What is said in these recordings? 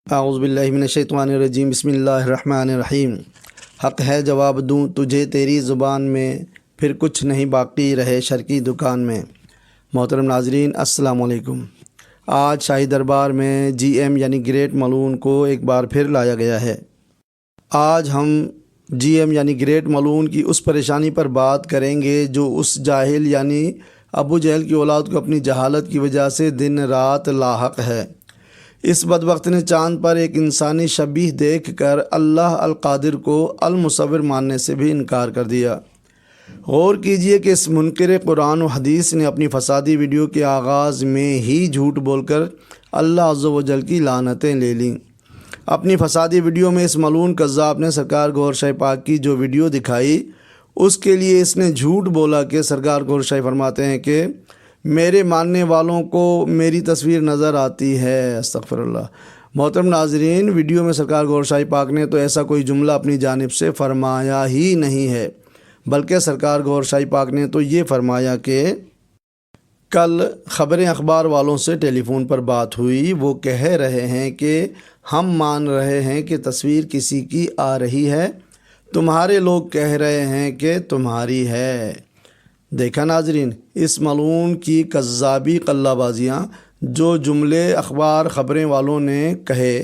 اعوذ باللہ من الشیطان الرجیم، بسم اللہ الرحمن الرحیم۔ حق ہے جواب دوں تجھے تیری زبان میں، پھر کچھ نہیں باقی رہے شر کی دکان میں۔ محترم ناظرین، السلام علیکم۔ آج شاہی دربار میں جی ایم یعنی گریٹ ملعون کو ایک بار پھر لایا گیا ہے۔ آج ہم جی ایم یعنی گریٹ ملعون کی اس پریشانی پر بات کریں گے جو اس جاہل یعنی ابو جہل کی اولاد کو اپنی جہالت کی وجہ سے دن رات لاحق ہے۔ اس بدبخت نے چاند پر ایک انسانی شبیہ دیکھ کر اللہ القادر کو المصور ماننے سے بھی انکار کر دیا۔ غور کیجئے کہ اس منکر قرآن و حدیث نے اپنی فسادی ویڈیو کے آغاز میں ہی جھوٹ بول کر اللہ عز و جل کی لعنتیں لے لیں۔ اپنی فسادی ویڈیو میں اس ملعون کذاب نے سرکار گوہر شاہ پاک کی جو ویڈیو دکھائی، اس کے لیے اس نے جھوٹ بولا کہ سرکار گوہر شاہ فرماتے ہیں کہ میرے ماننے والوں کو میری تصویر نظر آتی ہے۔ استغفر اللہ۔ محترم ناظرین، ویڈیو میں سرکار گوہر شاہ پاک نے تو ایسا کوئی جملہ اپنی جانب سے فرمایا ہی نہیں ہے، بلکہ سرکار گوہر شاہ پاک نے تو یہ فرمایا کہ کل خبریں اخبار والوں سے ٹیلی فون پر بات ہوئی، وہ کہہ رہے ہیں کہ ہم مان رہے ہیں کہ تصویر کسی کی آ رہی ہے، تمہارے لوگ کہہ رہے ہیں کہ تمہاری ہے۔ دیکھا ناظرین، اس ملعون کی کذابی قلہ بازیاں، جو جملے اخبار خبریں والوں نے کہے،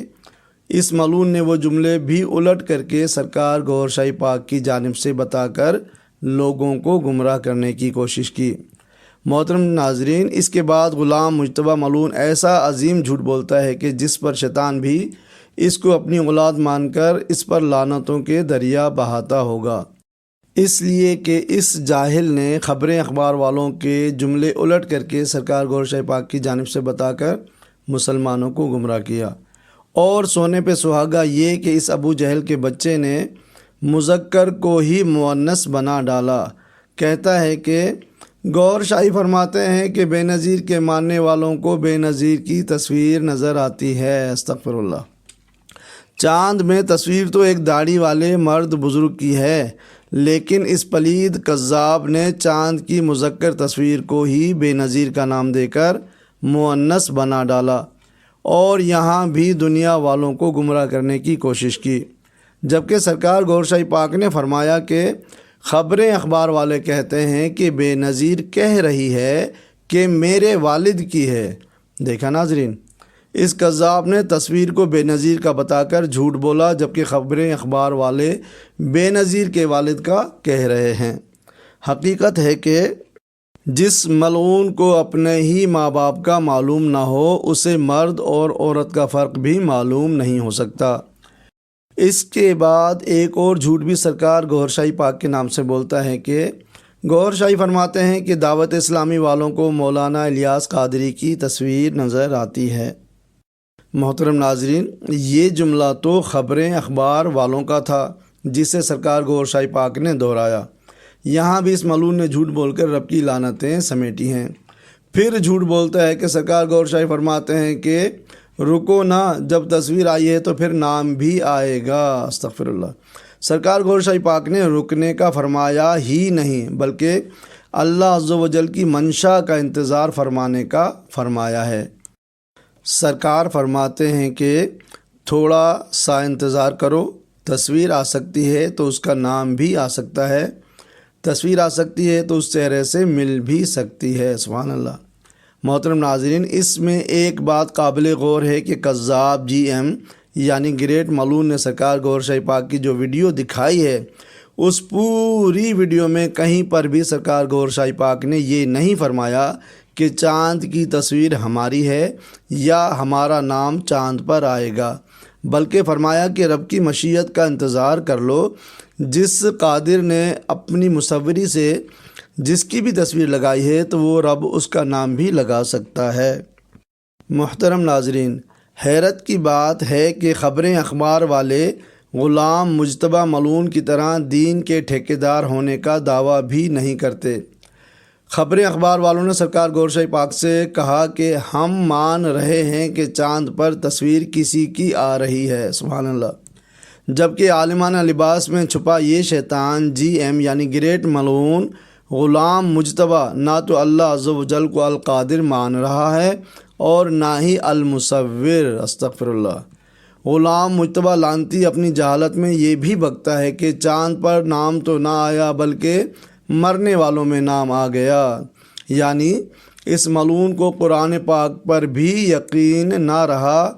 اس ملعون نے وہ جملے بھی الٹ کر کے سرکار گوہر شاہ پاک کی جانب سے بتا کر لوگوں کو گمراہ کرنے کی کوشش کی۔ محترم ناظرین، اس کے بعد غلام مجتبیٰ ملعون ایسا عظیم جھوٹ بولتا ہے کہ جس پر شیطان بھی اس کو اپنی اولاد مان کر اس پر لعنتوں کے دریا بہاتا ہوگا، اس لیے کہ اس جاہل نے خبریں اخبار والوں کے جملے الٹ کر کے سرکار گوہر شاہ پاک کی جانب سے بتا کر مسلمانوں کو گمراہ کیا۔ اور سونے پہ سہاگا یہ کہ اس ابو جہل کے بچے نے مذکر کو ہی مؤنث بنا ڈالا۔ کہتا ہے کہ گوہر شاہی فرماتے ہیں کہ بے نظیر کے ماننے والوں کو بے نظیر کی تصویر نظر آتی ہے۔ استغفر اللہ۔ چاند میں تصویر تو ایک داڑھی والے مرد بزرگ کی ہے، لیکن اس پلید کذاب نے چاند کی مذکر تصویر کو ہی بے نظیر کا نام دے کر مؤنث بنا ڈالا، اور یہاں بھی دنیا والوں کو گمراہ کرنے کی کوشش کی، جبکہ سرکار گوہر شاہ پاک نے فرمایا کہ خبریں اخبار والے کہتے ہیں کہ بے نظیر کہہ رہی ہے کہ میرے والد کی ہے۔ دیکھا ناظرین، اس کذاب نے تصویر کو بے نظیر کا بتا کر جھوٹ بولا، جبکہ خبریں اخبار والے بے نظیر کے والد کا کہہ رہے ہیں۔ حقیقت ہے کہ جس ملعون کو اپنے ہی ماں باپ کا معلوم نہ ہو، اسے مرد اور عورت کا فرق بھی معلوم نہیں ہو سکتا۔ اس کے بعد ایک اور جھوٹ بھی سرکار گوہر شاہ پاک کے نام سے بولتا ہے کہ گوہر شاہ فرماتے ہیں کہ دعوت اسلامی والوں کو مولانا الیاس قادری کی تصویر نظر آتی ہے۔ محترم ناظرین، یہ جملہ تو خبریں اخبار والوں کا تھا، جسے سرکار گوہر شاہ پاک نے دہرایا۔ یہاں بھی اس ملعون نے جھوٹ بول کر رب کی لعنتیں سمیٹی ہیں۔ پھر جھوٹ بولتا ہے کہ سرکار گوہر شاہ فرماتے ہیں کہ رکو نہ، جب تصویر آئی ہے تو پھر نام بھی آئے گا۔ استغفر اللہ۔ سرکار گوہر شاہ پاک نے رکنے کا فرمایا ہی نہیں، بلکہ اللہ عز و جل کی منشا کا انتظار فرمانے کا فرمایا ہے۔ سرکار فرماتے ہیں کہ تھوڑا سا انتظار کرو، تصویر آ سکتی ہے تو اس کا نام بھی آ سکتا ہے، تصویر آ سکتی ہے تو اس چہرے سے مل بھی سکتی ہے۔ سبحان اللہ۔ محترم ناظرین، اس میں ایک بات قابل غور ہے کہ کذاب جی ایم یعنی گریٹ ملعون نے سرکار گوہر شاہ پاک کی جو ویڈیو دکھائی ہے، اس پوری ویڈیو میں کہیں پر بھی سرکار گوہر شاہ پاک نے یہ نہیں فرمایا کہ چاند کی تصویر ہماری ہے یا ہمارا نام چاند پر آئے گا، بلکہ فرمایا کہ رب کی مشیت کا انتظار کر لو، جس قادر نے اپنی مصوری سے جس کی بھی تصویر لگائی ہے تو وہ رب اس کا نام بھی لگا سکتا ہے۔ محترم ناظرین، حیرت کی بات ہے کہ خبریں اخبار والے غلام مجتبیٰ ملعون کی طرح دین کے ٹھیکیدار ہونے کا دعویٰ بھی نہیں کرتے۔ خبریں اخبار والوں نے سرکار گوہر شاہ پاک سے کہا کہ ہم مان رہے ہیں کہ چاند پر تصویر کسی کی آ رہی ہے۔ سبحان اللہ۔ جبکہ عالمانہ لباس میں چھپا یہ شیطان جی ایم یعنی گریٹ ملعون غلام مجتبیٰ نہ تو اللہ عز و جل کو القادر مان رہا ہے اور نہ ہی المصور۔ استغفر اللہ۔ غلام مجتبیٰ لانتی اپنی جہالت میں یہ بھی بکتا ہے کہ چاند پر نام تو نہ آیا بلکہ مرنے والوں میں نام آ گیا، یعنی اس ملعون کو قرآن پاک پر بھی یقین نہ رہا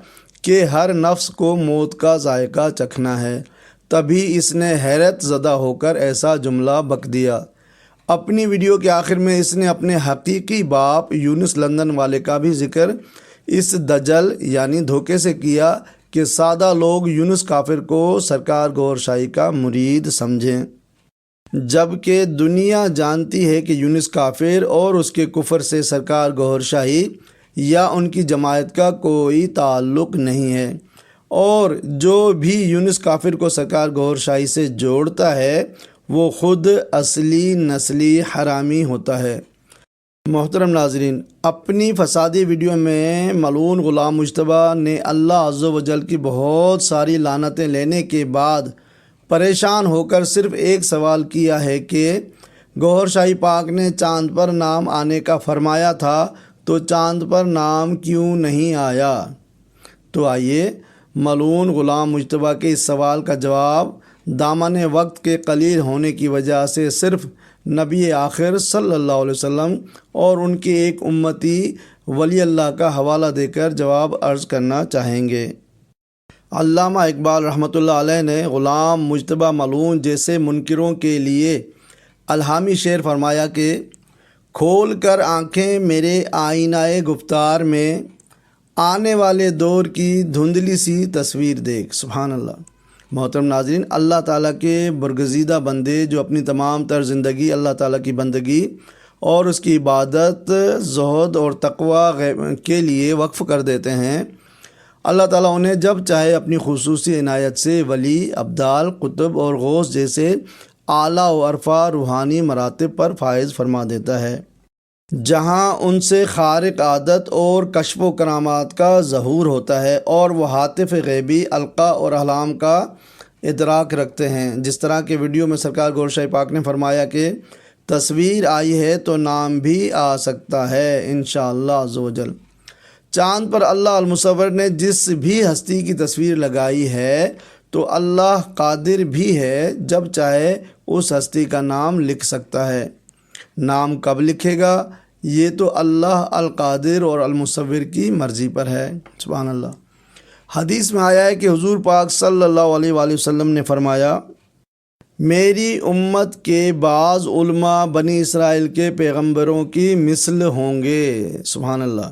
کہ ہر نفس کو موت کا ذائقہ چکھنا ہے، تبھی اس نے حیرت زدہ ہو کر ایسا جملہ بک دیا۔ اپنی ویڈیو کے آخر میں اس نے اپنے حقیقی باپ یونس لندن والے کا بھی ذکر اس دجل یعنی دھوکے سے کیا کہ سادہ لوگ یونس کافر کو سرکار گوھر شاہی کا مرید سمجھیں، جبکہ دنیا جانتی ہے کہ یونس کافر اور اس کے کفر سے سرکار گوھر شاہی یا ان کی جماعت کا کوئی تعلق نہیں ہے، اور جو بھی یونس کافر کو سرکار گوھر شاہی سے جوڑتا ہے وہ خود اصلی نسلی حرامی ہوتا ہے۔ محترم ناظرین، اپنی فسادی ویڈیو میں ملعون غلام مجتبیٰ نے اللہ عز و جل کی بہت ساری لعنتیں لینے کے بعد پریشان ہو کر صرف ایک سوال کیا ہے کہ گوھر شاہی پاک نے چاند پر نام آنے کا فرمایا تھا تو چاند پر نام کیوں نہیں آیا؟ تو آئیے ملعون غلام مجتبیٰ کے اس سوال کا جواب دامن وقت کے قلیل ہونے کی وجہ سے صرف نبی آخر صلی اللہ علیہ وسلم اور ان کے ایک امتی ولی اللہ کا حوالہ دے کر جواب عرض کرنا چاہیں گے۔ علامہ اقبال رحمۃ اللہ علیہ نے غلام مجتبیٰ ملعون جیسے منکروں کے لیے الہامی شعر فرمایا کہ کھول کر آنکھیں میرے آئینہ گفتار میں آنے والے دور کی دھندلی سی تصویر دیکھ۔ سبحان اللہ۔ محترم ناظرین، اللہ تعالیٰ کے برگزیدہ بندے جو اپنی تمام تر زندگی اللہ تعالیٰ کی بندگی اور اس کی عبادت، زہد اور تقوی کے لیے وقف کر دیتے ہیں، اللہ تعالیٰ انہیں جب چاہے اپنی خصوصی عنایت سے ولی، ابدال، قطب اور غوث جیسے اعلیٰ و عرفہ روحانی مراتب پر فائز فرما دیتا ہے، جہاں ان سے خارق عادت اور کشف و کرامات کا ظہور ہوتا ہے اور وہ ہاتف غیبی، القا اور احلام کا ادراک رکھتے ہیں۔ جس طرح کے ویڈیو میں سرکار گوھر شاہی پاک نے فرمایا کہ تصویر آئی ہے تو نام بھی آ سکتا ہے انشاءاللہ عز و جل۔ چاند پر اللہ المصور نے جس بھی ہستی کی تصویر لگائی ہے تو اللہ قادر بھی ہے، جب چاہے اس ہستی کا نام لکھ سکتا ہے۔ نام کب لکھے گا یہ تو اللہ القادر اور المصور کی مرضی پر ہے۔ سبحان اللہ۔ حدیث میں آیا ہے کہ حضور پاک صلی اللہ علیہ وآلہ وسلم نے فرمایا، میری امت کے بعض علماء بنی اسرائیل کے پیغمبروں کی مثل ہوں گے۔ سبحان اللہ۔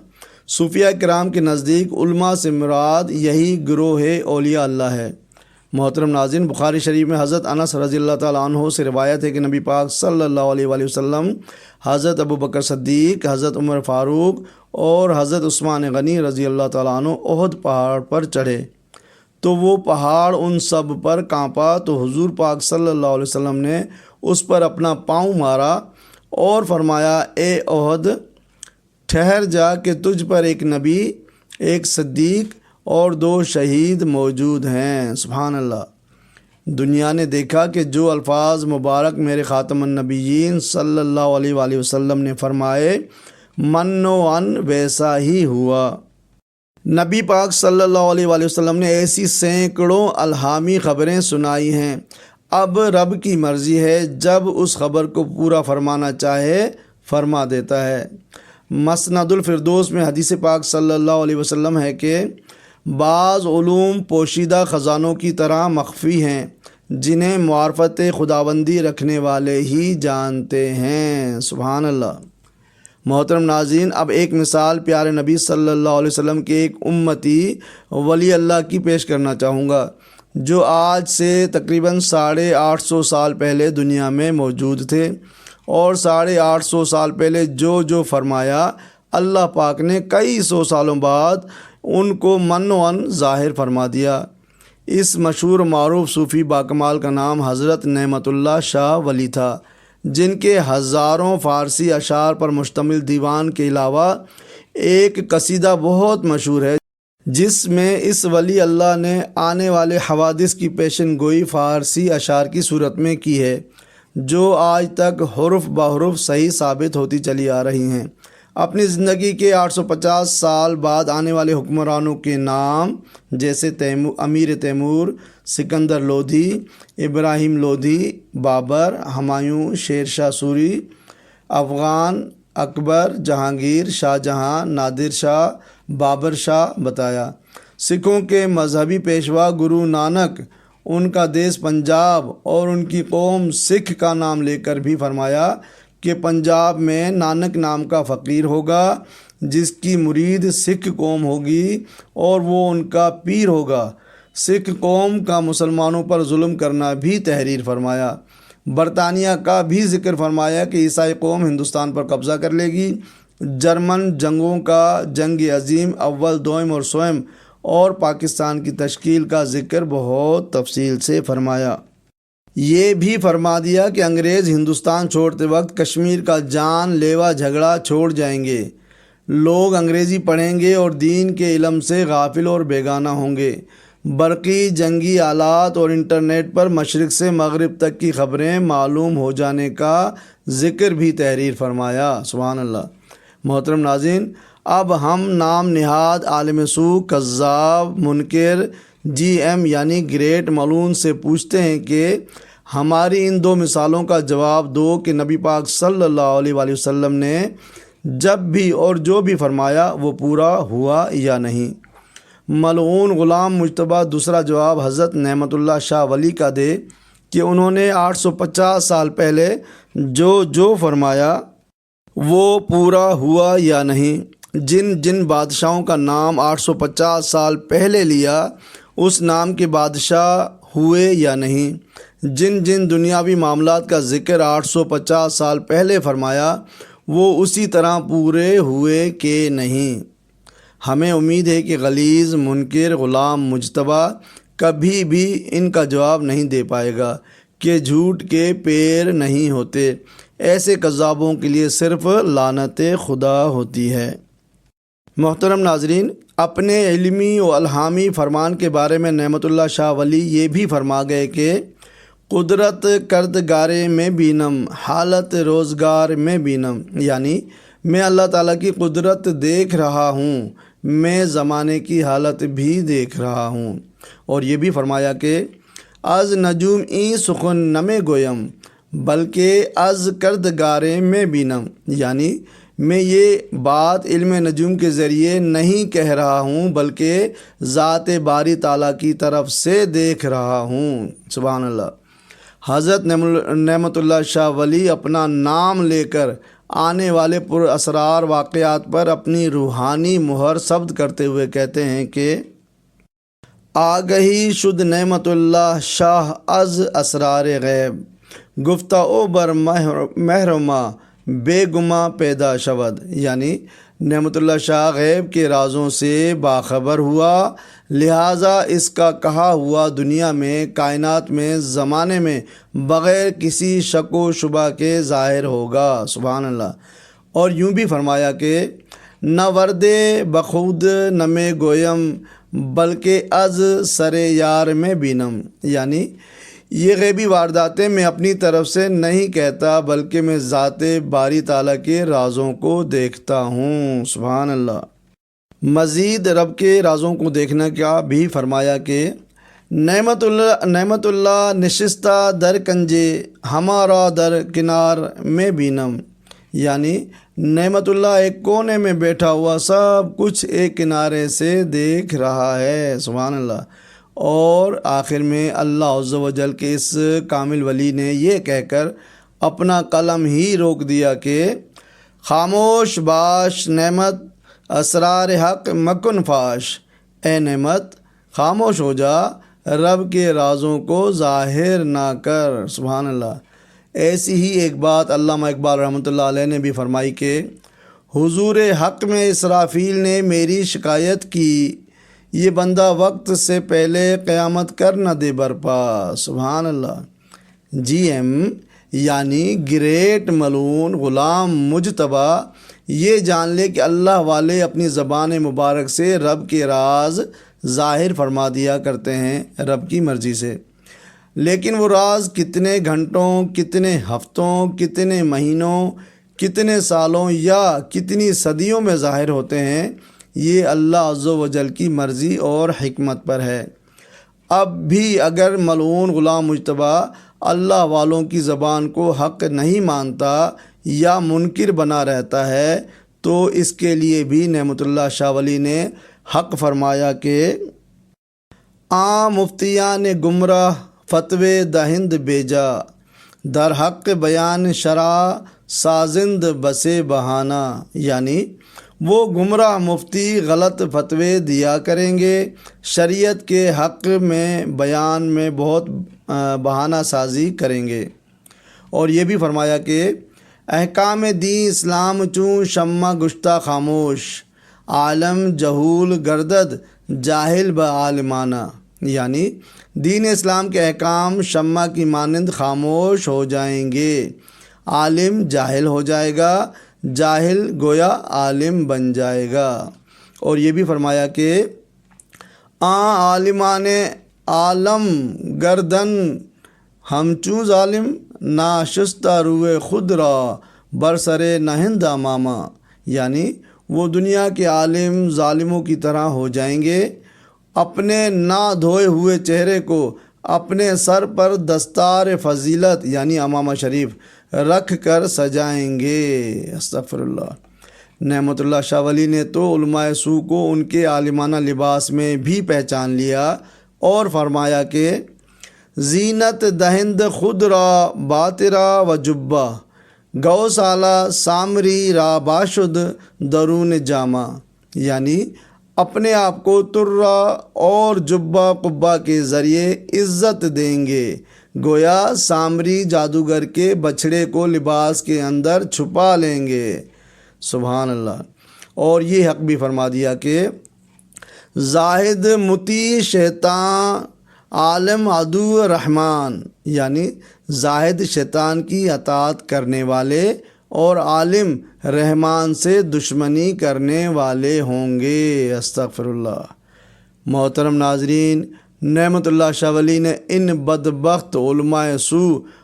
صوفیہ کرام کے نزدیک علماء سے مراد یہی گروہ اولیاء اللہ ہے۔ محترم ناظرین، بخاری شریف میں حضرت انس رضی اللہ تعالیٰ عنہ سے روایت ہے کہ نبی پاک صلی اللہ علیہ وآلہ وسلم حضرت ابو بکر صدیق، حضرت عمر فاروق اور حضرت عثمان غنی رضی اللہ تعالیٰ عنہ احد پہاڑ پر چڑھے تو وہ پہاڑ ان سب پر کانپا، تو حضور پاک صلی اللہ علیہ وسلم نے اس پر اپنا پاؤں مارا اور فرمایا، اے احد ٹھہر جا کہ تجھ پر ایک نبی، ایک صدیق اور 2 شہید موجود ہیں۔ سبحان اللہ۔ دنیا نے دیکھا کہ جو الفاظ مبارک میرے خاتم النبیین صلی اللہ علیہ وآلہ وسلم نے فرمائے، من و ان ویسا ہی ہوا۔ نبی پاک صلی اللہ علیہ وآلہ وسلم نے ایسی سینکڑوں الہامی خبریں سنائی ہیں، اب رب کی مرضی ہے، جب اس خبر کو پورا فرمانا چاہے فرما دیتا ہے۔ مسند الفردوس میں حدیث پاک صلی اللہ علیہ وسلم ہے کہ بعض علوم پوشیدہ خزانوں کی طرح مخفی ہیں، جنہیں معرفت خداوندی رکھنے والے ہی جانتے ہیں۔ سبحان اللہ۔ محترم ناظرین، اب ایک مثال پیارے نبی صلی اللہ علیہ وسلم کے ایک امتی ولی اللہ کی پیش کرنا چاہوں گا، جو آج سے تقریباً 850 سال پہلے دنیا میں موجود تھے، اور 850 سال پہلے جو فرمایا، اللہ پاک نے کئی 100 سالوں بعد ان کو من و ان ظاہر فرما دیا۔ اس مشہور معروف صوفی باکمال کا نام حضرت نعمت اللہ شاہ ولی تھا، جن کے ہزاروں فارسی اشعار پر مشتمل دیوان کے علاوہ ایک قصیدہ بہت مشہور ہے، جس میں اس ولی اللہ نے آنے والے حوادث کی پیشن گوئی فارسی اشعار کی صورت میں کی ہے، جو آج تک حرف بحرف صحیح ثابت ہوتی چلی آ رہی ہیں۔ اپنی زندگی کے 850 سال بعد آنے والے حکمرانوں کے نام جیسے امیر تیمور، سکندر لودھی، ابراہیم لودھی، بابر، ہمایوں، شیر شاہ سوری، افغان، اکبر، جہانگیر، شاہ جہاں، نادر شاہ، بابر شاہ بتایا۔ سکھوں کے مذہبی پیشوا گرو نانک، ان کا دیس پنجاب اور ان کی قوم سکھ کا نام لے کر بھی فرمایا کہ پنجاب میں نانک نام کا فقیر ہوگا جس کی مرید سکھ قوم ہوگی اور وہ ان کا پیر ہوگا۔ سکھ قوم کا مسلمانوں پر ظلم کرنا بھی تحریر فرمایا۔ برطانیہ کا بھی ذکر فرمایا کہ عیسائی قوم ہندوستان پر قبضہ کر لے گی۔ جرمن جنگوں کا، جنگ عظیم اول، دوئم اور سوئم اور پاکستان کی تشکیل کا ذکر بہت تفصیل سے فرمایا۔ یہ بھی فرما دیا کہ انگریز ہندوستان چھوڑتے وقت کشمیر کا جان لیوا جھگڑا چھوڑ جائیں گے۔ لوگ انگریزی پڑھیں گے اور دین کے علم سے غافل اور بیگانہ ہوں گے۔ برقی جنگی آلات اور انٹرنیٹ پر مشرق سے مغرب تک کی خبریں معلوم ہو جانے کا ذکر بھی تحریر فرمایا۔ سبحان اللہ۔ محترم ناظرین، اب ہم نام نہاد عالم سو، کذاب، منکر جی ایم یعنی گریٹ ملعون سے پوچھتے ہیں کہ ہماری ان دو مثالوں کا جواب دو کہ نبی پاک صلی اللہ علیہ وآلہ وسلم نے جب بھی اور جو بھی فرمایا وہ پورا ہوا یا نہیں۔ ملعون غلام مجتبیٰ دوسرا جواب حضرت نعمت اللہ شاہ ولی کا دے کہ انہوں نے 850 سال پہلے جو فرمایا وہ پورا ہوا یا نہیں۔ جن جن بادشاہوں کا نام 850 سال پہلے لیا اس نام کے بادشاہ ہوئے یا نہیں۔ جن جن دنیاوی معاملات کا ذکر 850 سال پہلے فرمایا وہ اسی طرح پورے ہوئے کہ نہیں۔ ہمیں امید ہے کہ غلیظ منکر غلام مجتبیٰ کبھی بھی ان کا جواب نہیں دے پائے گا کہ جھوٹ کے پیر نہیں ہوتے۔ ایسے کذابوں کے لیے صرف لعنت خدا ہوتی ہے۔ محترم ناظرین، اپنے علمی و الہامی فرمان کے بارے میں نعمت اللہ شاہ ولی یہ بھی فرما گئے کہ قدرت کردگارے میں بینم، حالت روزگار میں بینم، یعنی میں اللہ تعالیٰ کی قدرت دیکھ رہا ہوں، میں زمانے کی حالت بھی دیکھ رہا ہوں۔ اور یہ بھی فرمایا کہ از نجوم این سخن نمے گویم بلکہ از کردگارے میں بینم، یعنی میں یہ بات علم نجوم کے ذریعے نہیں کہہ رہا ہوں بلکہ ذات باری تعالیٰ کی طرف سے دیکھ رہا ہوں۔ سبحان اللہ۔ حضرت نعمت اللہ شاہ ولی اپنا نام لے کر آنے والے پر اسرار واقعات پر اپنی روحانی مہر ثبت کرتے ہوئے کہتے ہیں کہ آگہی شد نعمت اللہ شاہ از اسرار غیب، گفتہ او بر محرمہ بے گما پیدا شود، یعنی نعمت اللہ شاہ غیب کے رازوں سے باخبر ہوا، لہٰذا اس کا کہا ہوا دنیا میں، کائنات میں، زمانے میں بغیر کسی شک و شبہ کے ظاہر ہوگا۔ سبحان اللہ۔ اور یوں بھی فرمایا کہ نہ وردے بخود نمے گویم بلکہ از سر یار میں بینم، یعنی یہ غیبی وارداتیں میں اپنی طرف سے نہیں کہتا بلکہ میں ذات باری تعالیٰ کے رازوں کو دیکھتا ہوں۔ سبحان اللہ۔ مزید رب کے رازوں کو دیکھنا کا بھی فرمایا کہ نعمت اللہ نشستہ در کنجے ہمارا در کنار میں بینم، یعنی نعمت اللہ ایک کونے میں بیٹھا ہوا سب کچھ ایک کنارے سے دیکھ رہا ہے۔ سبحان اللہ۔ اور آخر میں اللہ عز و جل کے اس کامل ولی نے یہ کہہ کر اپنا قلم ہی روک دیا کہ خاموش باش نعمت اسرار حق مکن فاش، اے نعمت خاموش ہو جا، رب کے رازوں کو ظاہر نہ کر۔ سبحان اللہ۔ ایسی ہی ایک بات علامہ اقبال رحمۃ اللہ علیہ نے بھی فرمائی کہ حضور حق میں اسرافیل نے میری شکایت کی، یہ بندہ وقت سے پہلے قیامت کر نہ دے برپا۔ سبحان اللہ۔ جی ایم یعنی گریٹ ملعون غلام مجتبیٰ یہ جان لے کہ اللہ والے اپنی زبان مبارک سے رب کے راز ظاہر فرما دیا کرتے ہیں رب کی مرضی سے، لیکن وہ راز کتنے گھنٹوں، کتنے ہفتوں، کتنے مہینوں، کتنے سالوں یا کتنی صدیوں میں ظاہر ہوتے ہیں، یہ اللہ عز و جل کی مرضی اور حکمت پر ہے۔ اب بھی اگر ملعون غلام مجتبیٰ اللہ والوں کی زبان کو حق نہیں مانتا یا منکر بنا رہتا ہے تو اس کے لیے بھی نعمت اللہ شاہ ولی نے حق فرمایا کہ مفتیان گمراہ فتوے دہند بیجا، در حق بیان شرع سازند بسے بہانہ، یعنی وہ گمراہ مفتی غلط فتوے دیا کریں گے، شریعت کے حق میں بیان میں بہت بہانہ سازی کریں گے۔ اور یہ بھی فرمایا کہ احکام دین اسلام چوں شمع گشتہ خاموش، عالم جہول گردد جاہل بعالمانہ، یعنی دین اسلام کے احکام شمع کی مانند خاموش ہو جائیں گے، عالم جاہل ہو جائے گا، جاہل گویا عالم بن جائے گا۔ اور یہ بھی فرمایا کہ عالمان عالم گردن ہم چوں ظالم، ناشستہ روئے خود را برسرے نہند امامہ، یعنی وہ دنیا کے عالم ظالموں کی طرح ہو جائیں گے، اپنے نہ دھوئے ہوئے چہرے کو اپنے سر پر دستار فضیلت یعنی امامہ شریف رکھ کر سجائیں گے۔ استغفر اللہ۔ نعمت اللہ شاہ ولی نے تو علماء سو کو ان کے عالمانہ لباس میں بھی پہچان لیا اور فرمایا کہ زینت دہند خود را باطرا و جبہ، گوسالہ سامری را باشد درون جامہ، یعنی اپنے آپ کو ترا اور جبہ قبہ کے ذریعے عزت دیں گے، گویا سامری جادوگر کے بچھڑے کو لباس کے اندر چھپا لیں گے۔ سبحان اللہ۔ اور یہ حق بھی فرما دیا کہ زاہد مطیع شیطان عالم عدو رحمان، یعنی زاہد شیطان کی اطاعت کرنے والے اور عالم رحمان سے دشمنی کرنے والے ہوں گے۔ استغفر اللہ۔ محترم ناظرین، نعمت اللہ شاہ ولی نے ان بدبخت علماء سو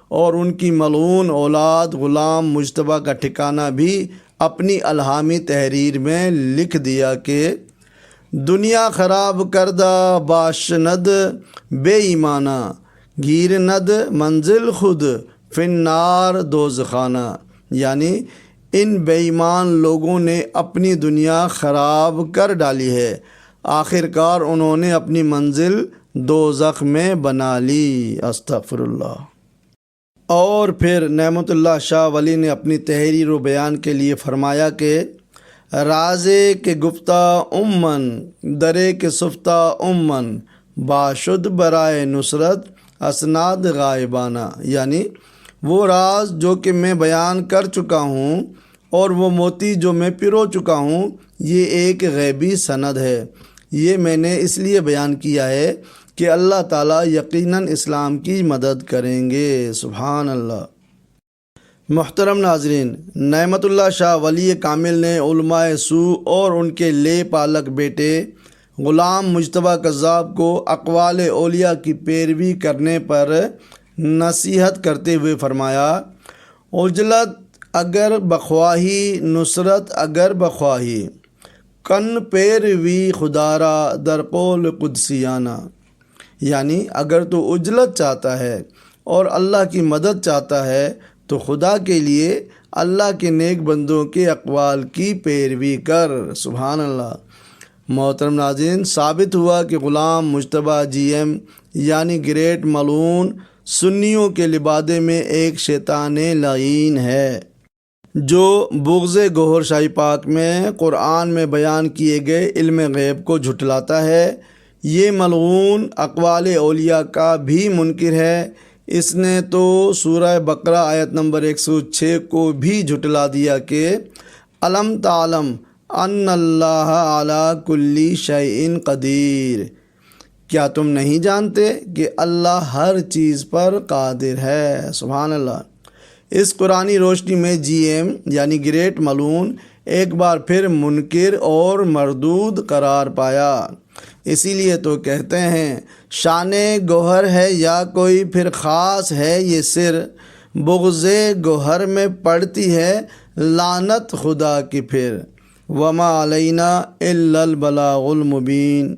اور ان کی ملعون اولاد غلام مجتبیٰ کا ٹھکانہ بھی اپنی الہامی تحریر میں لکھ دیا کہ دنیا خراب کردہ باشند بے ایمانہ، گیر ند منزل خود فنار دوزخانہ، یعنی ان بے ایمان لوگوں نے اپنی دنیا خراب کر ڈالی ہے، آخرکار انہوں نے اپنی منزل دوزخ میں بنا لی۔ استغفر اللہ۔ اور پھر نعمت اللہ شاہ ولی نے اپنی تحریر و بیان کے لیے فرمایا کہ رازے کے گفتہ امن درے کے سفتہ امن، باشد برائے نصرت اسناد غائبانہ، یعنی وہ راز جو کہ میں بیان کر چکا ہوں اور وہ موتی جو میں پرو چکا ہوں، یہ ایک غیبی سند ہے، یہ میں نے اس لیے بیان کیا ہے کہ اللہ تعالیٰ یقیناً اسلام کی مدد کریں گے۔ سبحان اللہ۔ محترم ناظرین، نعمت اللہ شاہ ولی کامل نے علماء سو اور ان کے لے پالک بیٹے غلام مجتبیٰ کذاب کو اقوال اولیاء کی پیروی کرنے پر نصیحت کرتے ہوئے فرمایا، عجلت اگر بخواہی نصرت اگر بخواہی، کن پیروی خدارا در قول قدسیانہ، یعنی اگر تو عجلت چاہتا ہے اور اللہ کی مدد چاہتا ہے تو خدا کے لیے اللہ کے نیک بندوں کے اقوال کی پیروی کر۔ سبحان اللہ۔ محترم ناظرین، ثابت ہوا کہ غلام مجتبیٰ جی ایم یعنی گریٹ ملعون سنیوں کے لبادے میں ایک شیطان لعین ہے جو بغض گوہر شاہی پاک میں قرآن میں بیان کیے گئے علم غیب کو جھٹلاتا ہے۔ یہ ملعون اقوال اولیاء کا بھی منکر ہے۔ اس نے تو سورہ بقرہ آیت نمبر 106 کو بھی جھٹلا دیا کہ الم تعلم ان اللہ علی کل شیء قدیر، کیا تم نہیں جانتے کہ اللہ ہر چیز پر قادر ہے۔ سبحان اللہ۔ اس قرآنی روشنی میں جی ایم یعنی گریٹ ملعون ایک بار پھر منکر اور مردود قرار پایا۔ اسی لیے تو کہتے ہیں شان گوہر ہے یا کوئی پھر خاص ہے یہ سر، بغض گوہر میں پڑتی ہے لعنت خدا کی پھر، وما علینا الا البلاغ المبین۔